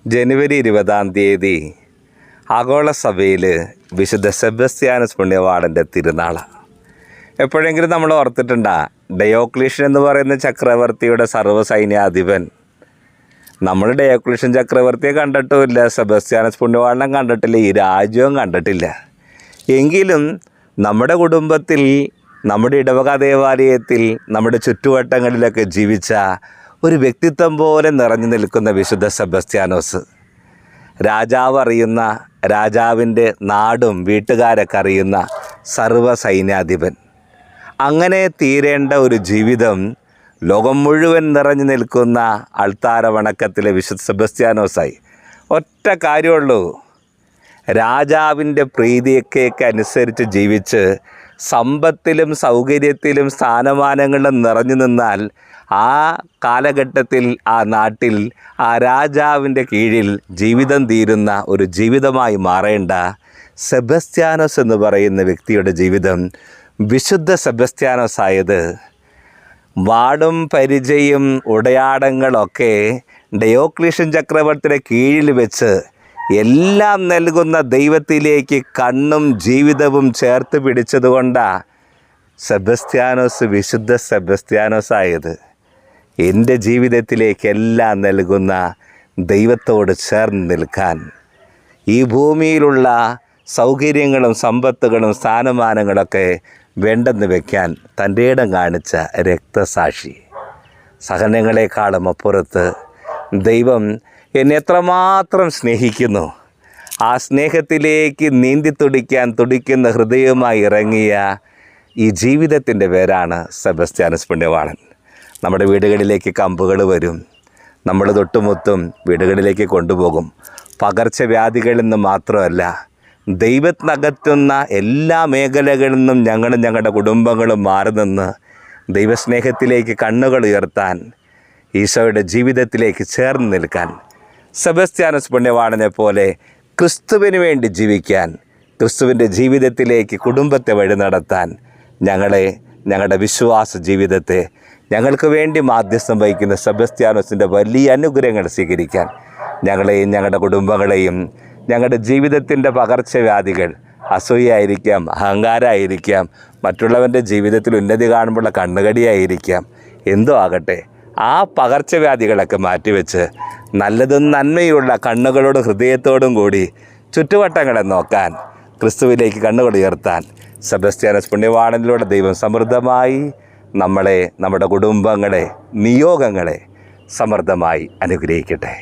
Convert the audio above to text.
ജനുവരി 20 ആഗോള സഭയിൽ വിശുദ്ധ സെബസ്ത്യാനോസ് പുണ്യവാളൻ്റെ തിരുനാളാണ്. എപ്പോഴെങ്കിലും നമ്മൾ ഓർത്തിട്ടുണ്ടാ, ഡയോക്ലീഷ്യൻ എന്ന് പറയുന്ന ചക്രവർത്തിയുടെ സർവ്വസൈന്യാധിപൻ. നമ്മൾ ഡയോക്ലീഷ്യൻ ചക്രവർത്തിയെ കണ്ടിട്ടുമില്ല, സെബസ്ത്യാനോസ് പുണ്യവാളനെ കണ്ടിട്ടില്ല, ഈ രാജ്യവും കണ്ടിട്ടില്ല. എങ്കിലും നമ്മുടെ കുടുംബത്തിൽ, നമ്മുടെ ഇടവക ദേവാലയത്തിൽ, നമ്മുടെ ചുറ്റുവട്ടങ്ങളിലൊക്കെ ജീവിച്ച ഒരു വ്യക്തിത്വം പോലെ നിറഞ്ഞു നിൽക്കുന്ന വിശുദ്ധ സെബസ്ത്യാനോസ്, രാജാവ് അറിയുന്ന, രാജാവിൻ്റെ നാടും വീട്ടുകാരൊക്കെ അറിയുന്ന സർവ്വസൈന്യാധിപൻ. അങ്ങനെ തീരേണ്ട ഒരു ജീവിതം ലോകം മുഴുവൻ നിറഞ്ഞു നിൽക്കുന്ന അൾത്താര വണക്കത്തിലെ വിശുദ്ധ സെബസ്ത്യാനോസായി. ഒറ്റ കാര്യമുള്ളൂ, രാജാവിൻ്റെ പ്രീതിയൊക്കെ അനുസരിച്ച് ജീവിച്ച് സമ്പത്തിലും സൗകര്യത്തിലും സ്ഥാനമാനങ്ങളിലും നിറഞ്ഞു നിന്നാൽ ആ കാലഘട്ടത്തിൽ, ആ നാട്ടിൽ, ആ രാജാവിൻ്റെ കീഴിൽ ജീവിതം തീരുന്ന ഒരു ജീവിതമായി മാറേണ്ട സെബസ്ത്യാനോസ് എന്ന് പറയുന്ന വ്യക്തിയുടെ ജീവിതം വിശുദ്ധ സെബസ്ത്യാനോസ് ആയത്, വാടും പരിചയും ഉടയാടങ്ങളൊക്കെ ഡയോക്ലീഷ്യൻ ചക്രവർത്തിയുടെ കീഴിൽ വെച്ച് എല്ലാം നൽകുന്ന ദൈവത്തിലേക്ക് കണ്ണും ജീവിതവും ചേർത്ത് പിടിച്ചതുകൊണ്ടാണ് സെബസ്ത്യാനോസ് വിശുദ്ധ സെബസ്ത്യാനോസ് ആയത്. എൻ്റെ ജീവിതത്തിലേക്ക് എല്ലാം നൽകുന്ന ദൈവത്തോട് ചേർന്ന് നിൽക്കാൻ, ഈ ഭൂമിയിലുള്ള സൗകര്യങ്ങളും സമ്പത്തുകളും സ്ഥാനമാനങ്ങളൊക്കെ വേണ്ടെന്ന് വയ്ക്കാൻ തൻ്റെ ഇടം കാണിച്ച രക്തസാക്ഷി. സഹനങ്ങളെക്കാളും അപ്പുറത്ത് ദൈവം എന്നെ എത്രമാത്രം സ്നേഹിക്കുന്നു, ആ സ്നേഹത്തിലേക്ക് നീന്തി തുടിക്കുന്ന ഹൃദയവുമായി ഇറങ്ങിയ ഈ ജീവിതത്തിൻ്റെ പേരാണ് സെബസ്ത്യാനോസ് പുണ്യവാളൻ. നമ്മുടെ വീടുകളിലേക്ക് കമ്പുകൾ വരും, നമ്മൾ തൊട്ടുമുത്തും വീടുകളിലേക്ക് കൊണ്ടുപോകും. പകർച്ചവ്യാധികളിൽ നിന്ന് മാത്രമല്ല, ദൈവത്തിനകറ്റുന്ന എല്ലാ മേഖലകളിൽ നിന്നും ഞങ്ങളുടെ കുടുംബങ്ങളും മാറി നിന്ന് ദൈവസ്നേഹത്തിലേക്ക് കണ്ണുകൾ ഉയർത്താൻ, ഈശോയുടെ ജീവിതത്തിലേക്ക് ചേർന്ന് നിൽക്കാൻ, സെബസ്ത്യാനോസ് പുണ്യവാളനെ പോലെ ക്രിസ്തുവിന് വേണ്ടി ജീവിക്കാൻ, ക്രിസ്തുവിൻ്റെ ജീവിതത്തിലേക്ക് കുടുംബത്തെ വഴി നടത്താൻ, ഞങ്ങളുടെ വിശ്വാസ ജീവിതത്തെ ഞങ്ങൾക്ക് വേണ്ടി മാധ്യസ്ഥം വഹിക്കുന്ന സെബസ്ത്യാനോസിൻ്റെ വലിയ അനുഗ്രഹങ്ങൾ സ്വീകരിക്കാൻ ഞങ്ങളെയും ഞങ്ങളുടെ കുടുംബങ്ങളെയും, ഞങ്ങളുടെ ജീവിതത്തിൻ്റെ പകർച്ചവ്യാധികൾ, അസൂയായിരിക്കാം, അഹങ്കാരമായിരിക്കാം, മറ്റുള്ളവൻ്റെ ജീവിതത്തിൽ ഉന്നതി കാണുമ്പോഴുള്ള കണ്ണുകടിയായിരിക്കാം, എന്തോ ആകട്ടെ, ആ പകർച്ചവ്യാധികളൊക്കെ മാറ്റിവെച്ച് നല്ലതും നന്മയുള്ള കണ്ണുകളോടും ഹൃദയത്തോടും കൂടി ചുറ്റുവട്ടങ്ങളെ നോക്കാൻ, ക്രിസ്തുവിലേക്ക് കണ്ണുകൾ ഉയർത്താൻ സെബസ്ത്യാനോസ് പുണ്യവാളനിലൂടെ ദൈവം സമൃദ്ധമായി നമ്മളെ, നമ്മുടെ കുടുംബങ്ങളെ, നിയോഗങ്ങളെ സമൃദ്ധമായി അനുഗ്രഹിക്കട്ടെ.